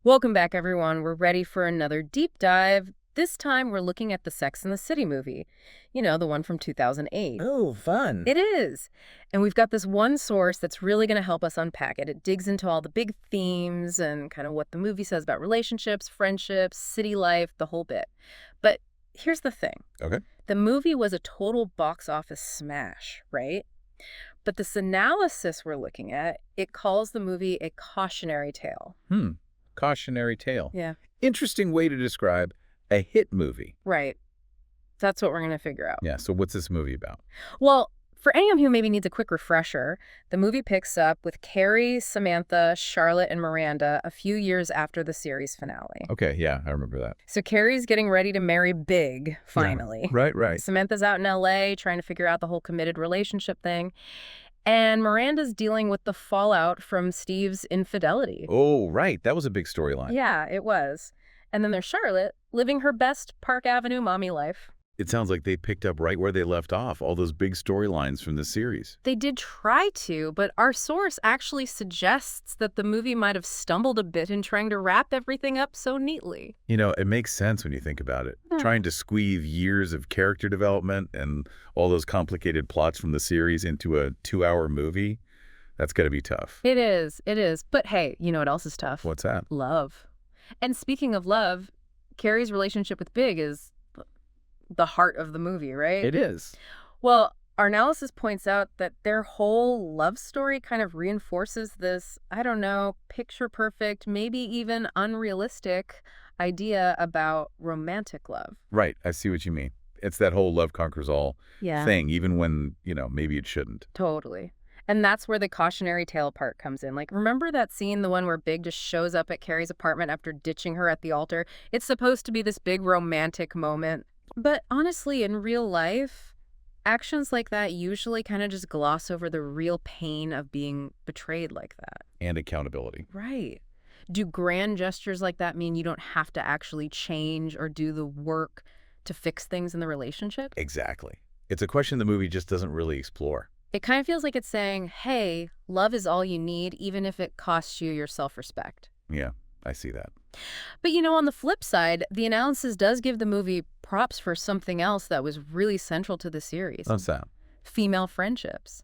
Welcome back, everyone. We're ready for another deep dive. This time, we're looking at the Sex and the City movie. You know, the one from 2008. Oh, fun. It is. And we've got this one source that's really going to help us unpack it. It digs into all the big themes and kind of what the movie says about relationships, friendships, city life, the whole bit. But here's the thing. Okay. The movie was a total box office smash, right? But this analysis we're looking at, it calls the movie a cautionary tale. Cautionary tale. Yeah. Interesting way to describe a hit movie. Right. That's what we're going to figure out. Yeah, so what's this movie about? Well, for anyone who maybe needs a quick refresher, the movie picks up with Carrie, Samantha, Charlotte, and Miranda a few years after the series finale. Okay, yeah, I remember that. So Carrie's getting ready to marry Big, finally. Yeah, right. Samantha's out in L.A. trying to figure out the whole committed relationship thing. And Miranda's dealing with the fallout from Steve's infidelity. Oh, right. That was a big storyline. Yeah, it was. And then there's Charlotte, living her best Park Avenue mommy life. It sounds like they picked up right where they left off, all those big storylines from the series. They did try to, but our source actually suggests that the movie might have stumbled a bit in trying to wrap everything up so neatly. You know, it makes sense when you think about it. Trying to squeeze years of character development and all those complicated plots from the series into a 2-hour movie, that's got to be tough. It is. But hey, you know what else is tough? What's that? Love. And speaking of love, Carrie's relationship with Big is the heart of the movie, right? It is. Well, our analysis points out that their whole love story kind of reinforces this, I don't know, picture perfect, maybe even unrealistic idea about romantic love. Right, I see what you mean. It's that whole love conquers all thing, even when, maybe it shouldn't. Totally. And that's where the cautionary tale part comes in. Like, remember that scene, the one where Big just shows up at Carrie's apartment after ditching her at the altar? It's supposed to be this big romantic moment. But honestly, in real life, actions like that usually kind of just gloss over the real pain of being betrayed like that. And accountability. Right. Do grand gestures like that mean you don't have to actually change or do the work to fix things in the relationship? Exactly. It's a question the movie just doesn't really explore. It kind of feels like it's saying, hey, love is all you need, even if it costs you your self-respect. Yeah, I see that. But on the flip side, the analysis does give the movie props for something else that was really central to the series. What's that? Female friendships.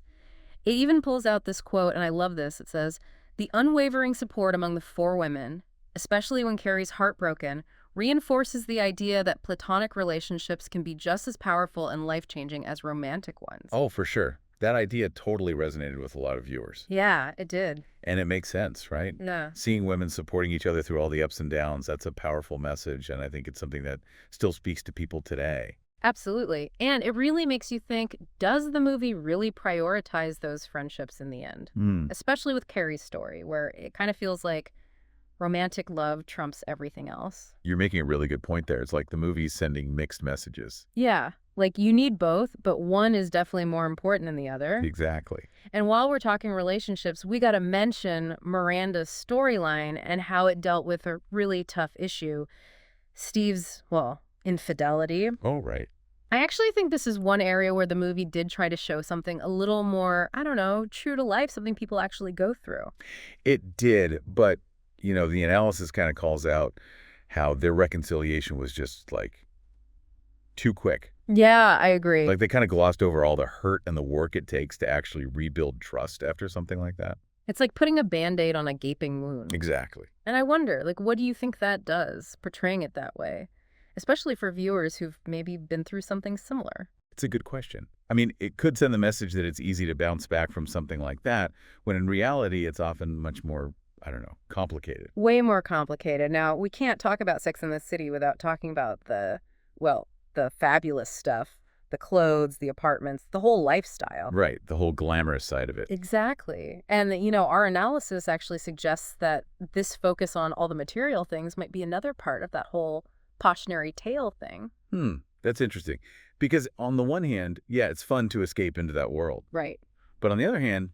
It even pulls out this quote, and I love this. It says, "The unwavering support among the four women, especially when Carrie's heartbroken, reinforces the idea that platonic relationships can be just as powerful and life-changing as romantic ones." Oh, for sure. That idea totally resonated with a lot of viewers. Yeah, it did. And it makes sense, right? Yeah. Seeing women supporting each other through all the ups and downs, that's a powerful message, and I think it's something that still speaks to people today. Absolutely. And it really makes you think, does the movie really prioritize those friendships in the end? Especially with Carrie's story, where it kind of feels like romantic love trumps everything else. You're making a really good point there. It's like the movie's sending mixed messages. Yeah. Like, you need both, but one is definitely more important than the other. Exactly. And while we're talking relationships, we got to mention Miranda's storyline and how it dealt with a really tough issue, Steve's, infidelity. Oh, right. I actually think this is one area where the movie did try to show something a little more, I don't know, true to life, something people actually go through. It did, but, the analysis kind of calls out how their reconciliation was just, too quick. Yeah, I agree. Like, they kind of glossed over all the hurt and the work it takes to actually rebuild trust after something like that. It's like putting a Band-Aid on a gaping wound. Exactly. And I wonder, what do you think that does, portraying it that way? Especially for viewers who've maybe been through something similar. It's a good question. I mean, it could send the message that it's easy to bounce back from something like that, when in reality, it's often much more, complicated. Way more complicated. Now, we can't talk about Sex and the City without talking about the fabulous stuff, the clothes, the apartments, the whole lifestyle. Right, the whole glamorous side of it. Exactly. And, our analysis actually suggests that this focus on all the material things might be another part of that whole cautionary tale thing. That's interesting. Because on the one hand, yeah, it's fun to escape into that world. Right. But on the other hand,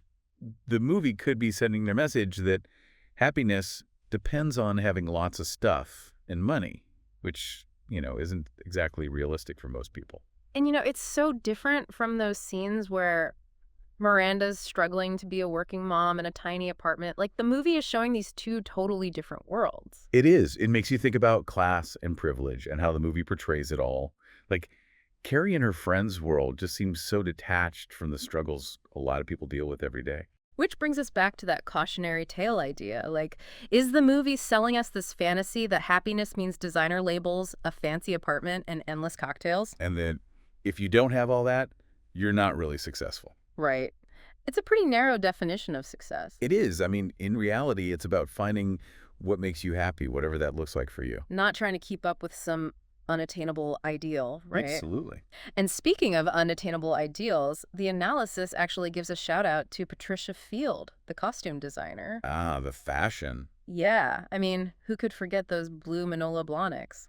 the movie could be sending their message that happiness depends on having lots of stuff and money, which isn't exactly realistic for most people. And, it's so different from those scenes where Miranda's struggling to be a working mom in a tiny apartment. Like, the movie is showing these two totally different worlds. It is. It makes you think about class and privilege and how the movie portrays it all. Like, Carrie and her friends' world just seems so detached from the struggles a lot of people deal with every day. Which brings us back to that cautionary tale idea. Like, is the movie selling us this fantasy that happiness means designer labels, a fancy apartment, and endless cocktails? And then if you don't have all that, you're not really successful. Right. It's a pretty narrow definition of success. It is. I mean, in reality, it's about finding what makes you happy, whatever that looks like for you. Not trying to keep up with some unattainable ideal, right? Absolutely. And speaking of unattainable ideals, the analysis actually gives a shout out to Patricia Field, the costume designer. Ah, the fashion. Yeah, I mean, who could forget those blue Manola Blahniks?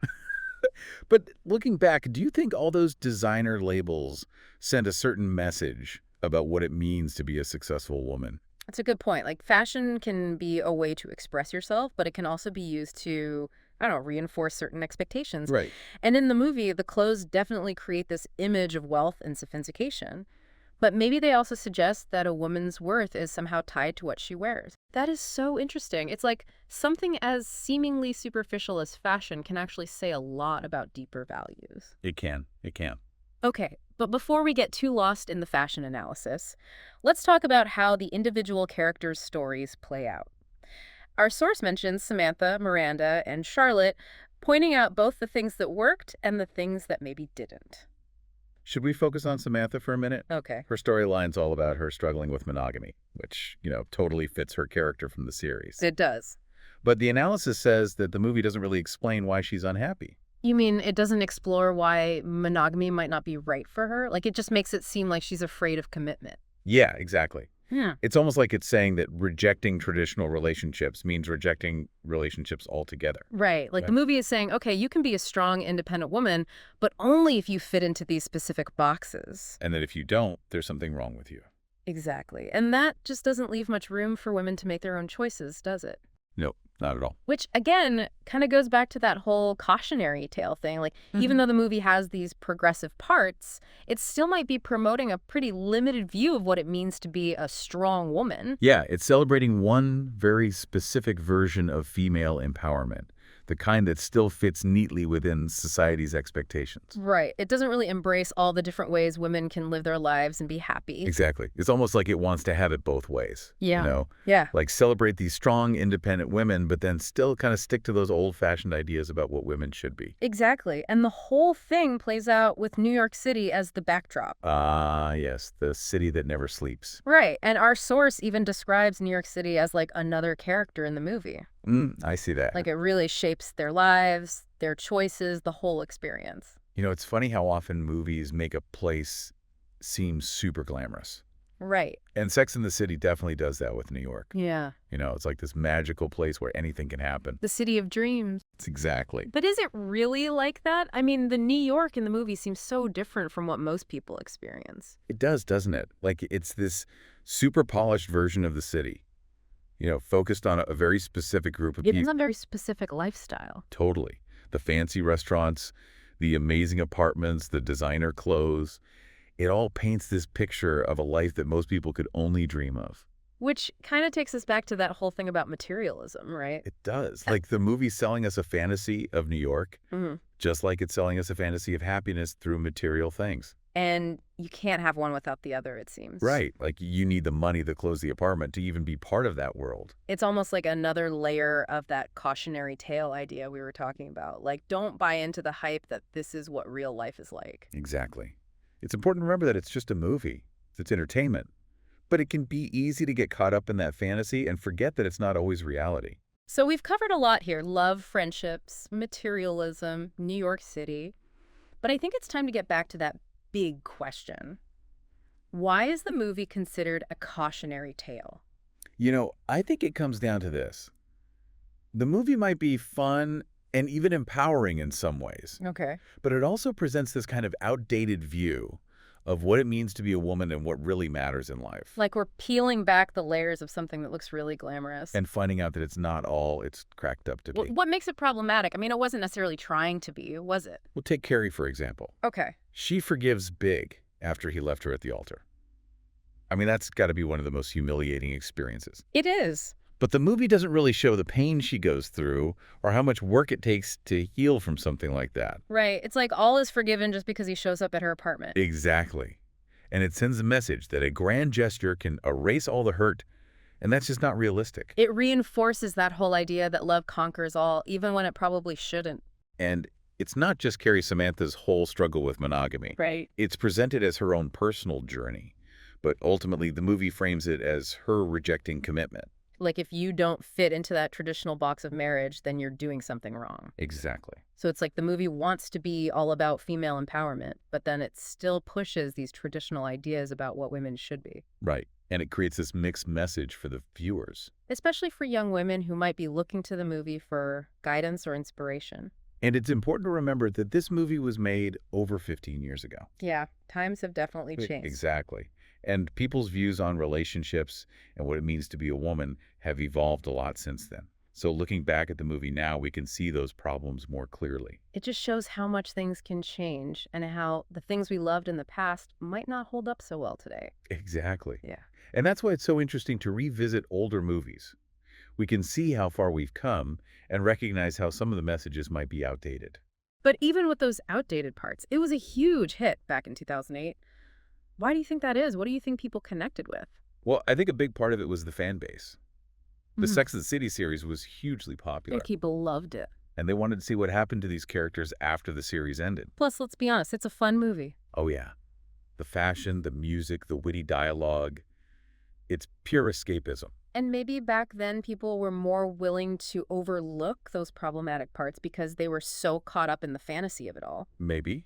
But looking back, do you think all those designer labels send a certain message about what it means to be a successful woman? That's a good point. Like, fashion can be a way to express yourself, but it can also be used to, I don't know, reinforce certain expectations. Right. And in the movie, the clothes definitely create this image of wealth and sophistication. But maybe they also suggest that a woman's worth is somehow tied to what she wears. That is so interesting. It's like something as seemingly superficial as fashion can actually say a lot about deeper values. It can. It can. Okay, but before we get too lost in the fashion analysis, let's talk about how the individual characters' stories play out. Our source mentions Samantha, Miranda, and Charlotte, pointing out both the things that worked and the things that maybe didn't. Should we focus on Samantha for a minute? Okay. Her storyline's all about her struggling with monogamy, which, totally fits her character from the series. It does. But the analysis says that the movie doesn't really explain why she's unhappy. You mean it doesn't explore why monogamy might not be right for her? Like, it just makes it seem like she's afraid of commitment. Yeah, exactly. Yeah. It's almost like it's saying that rejecting traditional relationships means rejecting relationships altogether. Right. Like, Right. the movie is saying, okay, you can be a strong, independent woman, but only if you fit into these specific boxes. And that if you don't, there's something wrong with you. Exactly. And that just doesn't leave much room for women to make their own choices, does it? Nope, not at all. Which, again, kind of goes back to that whole cautionary tale thing. Like, even though the movie has these progressive parts, it still might be promoting a pretty limited view of what it means to be a strong woman. Yeah, it's celebrating one very specific version of female empowerment, the kind that still fits neatly within society's expectations. Right. It doesn't really embrace all the different ways women can live their lives and be happy. Exactly. It's almost like it wants to have it both ways. Yeah. Yeah. Like celebrate these strong, independent women, but then still kind of stick to those old-fashioned ideas about what women should be. Exactly. And the whole thing plays out with New York City as the backdrop. Ah, yes, the city that never sleeps. Right. And our source even describes New York City as like another character in the movie. I see that. Like, it really shapes their lives, their choices, the whole experience. It's funny how often movies make a place seem super glamorous. Right. And Sex and the City definitely does that with New York. Yeah. It's like this magical place where anything can happen. The city of dreams. It's exactly. But is it really like that? I mean, the New York in the movie seems so different from what most people experience. It does, doesn't it? Like it's this super polished version of the city, focused on a very specific group of It's people. a very specific lifestyle. Totally. The fancy restaurants, the amazing apartments, the designer clothes. It all paints this picture of a life that most people could only dream of. Which kind of takes us back to that whole thing about materialism, right? It does. Like the movie's selling us a fantasy of New York, just like it's selling us a fantasy of happiness through material things. And you can't have one without the other, it seems. Right. Like you need the money that clothes the apartment to even be part of that world. It's almost like another layer of that cautionary tale idea we were talking about. Like, don't buy into the hype that this is what real life is like. Exactly. It's important to remember that it's just a movie. It's entertainment. But it can be easy to get caught up in that fantasy and forget that it's not always reality. So we've covered a lot here. Love, friendships, materialism, New York City. But I think it's time to get back to that big question. Why is the movie considered a cautionary tale? I think it comes down to this. The movie might be fun and even empowering in some ways, Okay. but it also presents this kind of outdated view of what it means to be a woman and what really matters in life. Like, we're peeling back the layers of something that looks really glamorous. And finding out that it's not all it's cracked up to be. What makes it problematic? I mean, it wasn't necessarily trying to be, was it? Well, take Carrie, for example. Okay. She forgives Big after he left her at the altar. I mean, that's got to be one of the most humiliating experiences. It is. But the movie doesn't really show the pain she goes through or how much work it takes to heal from something like that. Right. It's like all is forgiven just because he shows up at her apartment. Exactly. And it sends a message that a grand gesture can erase all the hurt, and that's just not realistic. It reinforces that whole idea that love conquers all, even when it probably shouldn't. And it's not just Carrie Samantha's whole struggle with monogamy. Right. It's presented as her own personal journey, but ultimately the movie frames it as her rejecting commitment. Like if you don't fit into that traditional box of marriage, then you're doing something wrong. Exactly. So it's like the movie wants to be all about female empowerment, but then it still pushes these traditional ideas about what women should be. Right. And it creates this mixed message for the viewers. Especially for young women who might be looking to the movie for guidance or inspiration. And it's important to remember that this movie was made over 15 years ago. Yeah, times have definitely changed. Exactly. And people's views on relationships and what it means to be a woman have evolved a lot since then. So looking back at the movie now, we can see those problems more clearly. It just shows how much things can change and how the things we loved in the past might not hold up so well today. Exactly. Yeah. And that's why it's so interesting to revisit older movies. We can see how far we've come and recognize how some of the messages might be outdated. But even with those outdated parts, it was a huge hit back in 2008. Why do you think that is? What do you think people connected with? Well, I think a big part of it was the fan base. The Mhm. Sex and the City series was hugely popular, People loved it. and they wanted to see what happened to these characters after the series ended. Plus, let's be honest, it's a fun movie. Oh, yeah. The fashion, the music, the witty dialogue. It's pure escapism. And maybe back then people were more willing to overlook those problematic parts because they were so caught up in the fantasy of it all. Maybe.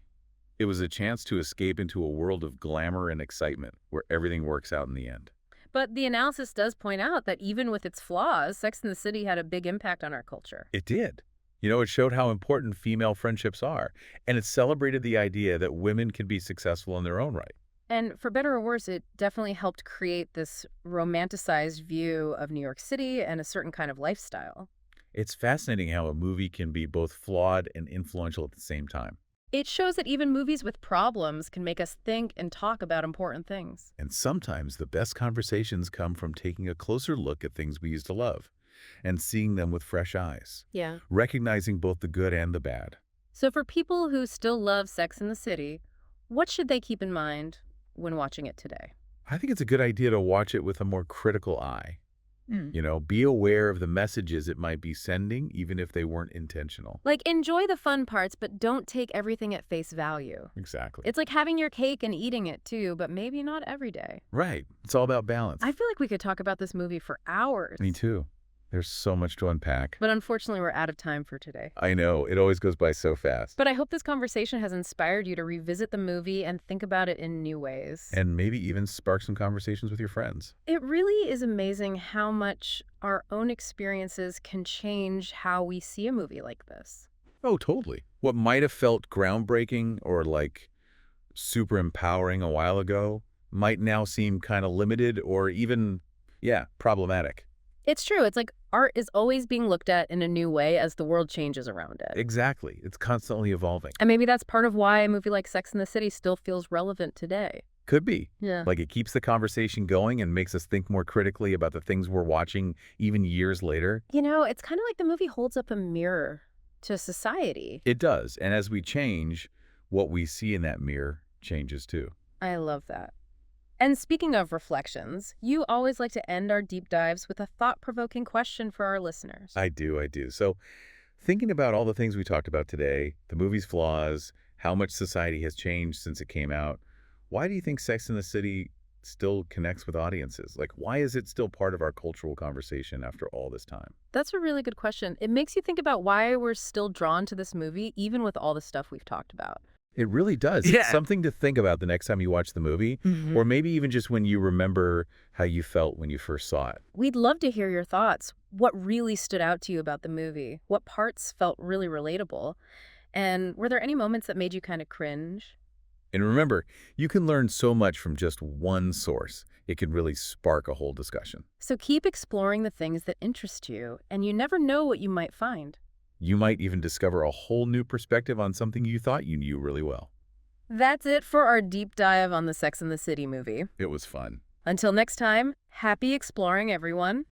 It was a chance to escape into a world of glamour and excitement where everything works out in the end. But the analysis does point out that even with its flaws, Sex and the City had a big impact on our culture. It did. You know, it showed how important female friendships are, and it celebrated the idea that women can be successful in their own right. And for better or worse, it definitely helped create this romanticized view of New York City and a certain kind of lifestyle. It's fascinating how a movie can be both flawed and influential at the same time. It shows that even movies with problems can make us think and talk about important things. And sometimes the best conversations come from taking a closer look at things we used to love and seeing them with fresh eyes, Yeah. recognizing both the good and the bad. So for people who still love Sex and the City, what should they keep in mind when watching it today? I think it's a good idea to watch it with a more critical eye. You know, be aware of the messages it might be sending, even if they weren't intentional. Like, enjoy the fun parts, but don't take everything at face value. Exactly. It's like having your cake and eating it too, but maybe not every day. Right. It's all about balance. I feel like we could talk about this movie for hours. Me too. There's so much to unpack. But unfortunately, we're out of time for today. I know. It always goes by so fast. But I hope this conversation has inspired you to revisit the movie and think about it in new ways. And maybe even spark some conversations with your friends. It really is amazing how much our own experiences can change how we see a movie like this. Oh, totally. What might have felt groundbreaking or like super empowering a while ago might now seem kind of limited or even, problematic. It's true. It's like art is always being looked at in a new way as the world changes around it. Exactly. It's constantly evolving. And maybe that's part of why a movie like Sex and the City still feels relevant today. Could be. Yeah. Like it keeps the conversation going and makes us think more critically about the things we're watching even years later. You know, it's kind of like the movie holds up a mirror to society. It does. And as we change, what we see in that mirror changes too. I love that. And speaking of reflections, you always like to end our deep dives with a thought-provoking question for our listeners. I do. So thinking about all the things we talked about today, the movie's flaws, how much society has changed since it came out, why do you think Sex and the City still connects with audiences? Like, why is it still part of our cultural conversation after all this time? That's a really good question. It makes you think about why we're still drawn to this movie, even with all the stuff we've talked about. It really does. Yeah. It's something to think about the next time you watch the movie, or maybe even just when you remember how you felt when you first saw it. We'd love to hear your thoughts. What really stood out to you about the movie? What parts felt really relatable? And were there any moments that made you kind of cringe? And remember, you can learn so much from just one source. It can really spark a whole discussion. So keep exploring the things that interest you, and you never know what you might find. You might even discover a whole new perspective on something you thought you knew really well. That's it for our deep dive on the Sex and the City movie. It was fun. Until next time, happy exploring, everyone.